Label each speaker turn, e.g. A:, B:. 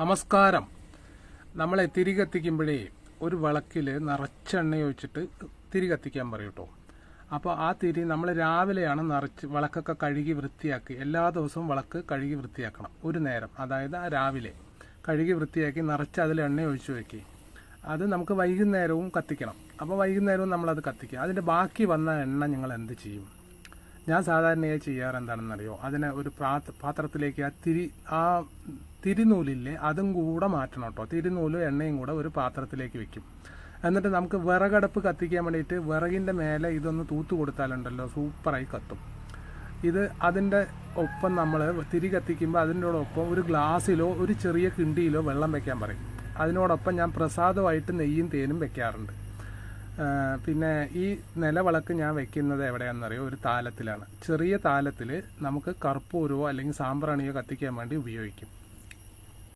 A: നമസ്കാരം. നമ്മളെ തിരി കത്തിക്കുമ്പോഴേ ഒരു വിളക്കിൽ നിറച്ചെണ്ണ ഒഴിച്ചിട്ട് തിരി കത്തിക്കാൻ പറയും കേട്ടോ. അപ്പോൾ ആ തിരി നമ്മൾ രാവിലെയാണ് നിറച്ച് വിളക്കൊക്കെ കഴുകി വൃത്തിയാക്കി, എല്ലാ ദിവസവും വിളക്ക് കഴുകി വൃത്തിയാക്കണം. ഒരു നേരം, അതായത് ആ രാവിലെ കഴുകി വൃത്തിയാക്കി നിറച്ച് അതിൽ എണ്ണ ഒഴിച്ചു വയ്ക്കി. അത് നമുക്ക് വൈകുന്നേരവും കത്തിക്കണം. അപ്പോൾ വൈകുന്നേരവും നമ്മളത് കത്തിക്കുക. അതിൻ്റെ ബാക്കി വന്ന എണ്ണ നിങ്ങൾ എന്ത് ചെയ്യും? ഞാൻ സാധാരണയായി ചെയ്യാറ് എന്താണെന്നറിയോ, അതിനെ ഒരു പാത്രത്തിലേക്ക് ആ തിരിനൂലില്ലേ അതും കൂടെ മാറ്റണം കേട്ടോ. തിരിനൂലും എണ്ണയും കൂടെ ഒരു പാത്രത്തിലേക്ക് വെക്കും. എന്നിട്ട് നമുക്ക് വിറകടുപ്പ് കത്തിക്കാൻ വേണ്ടിയിട്ട് വിറകിൻ്റെ മേലെ ഇതൊന്ന് തൂത്ത് കൊടുത്താലുണ്ടല്ലോ, സൂപ്പറായി കത്തും. അതിൻ്റെ ഒപ്പം നമ്മൾ തിരി കത്തിക്കുമ്പോൾ അതിൻ്റെ ഒപ്പം ഒരു ഗ്ലാസ്സിലോ ഒരു ചെറിയ കിണ്ടിയിലോ വെള്ളം വെക്കാൻ പറയും. അതിനോടൊപ്പം ഞാൻ പ്രസാദമായിട്ട് നെയ്യും തേനും വെക്കാറുണ്ട്. പിന്നെ ഈ നിലവിളക്ക് ഞാൻ വെക്കുന്നത് എവിടെയാണെന്നറിയോ, ഒരു താലത്തിലാണ്. ചെറിയ താലത്തിൽ നമുക്ക് കർപ്പൂരവോ അല്ലെങ്കിൽ സാമ്പ്രാണിയോ കത്തിക്കാൻ വേണ്ടി ഉപയോഗിക്കും.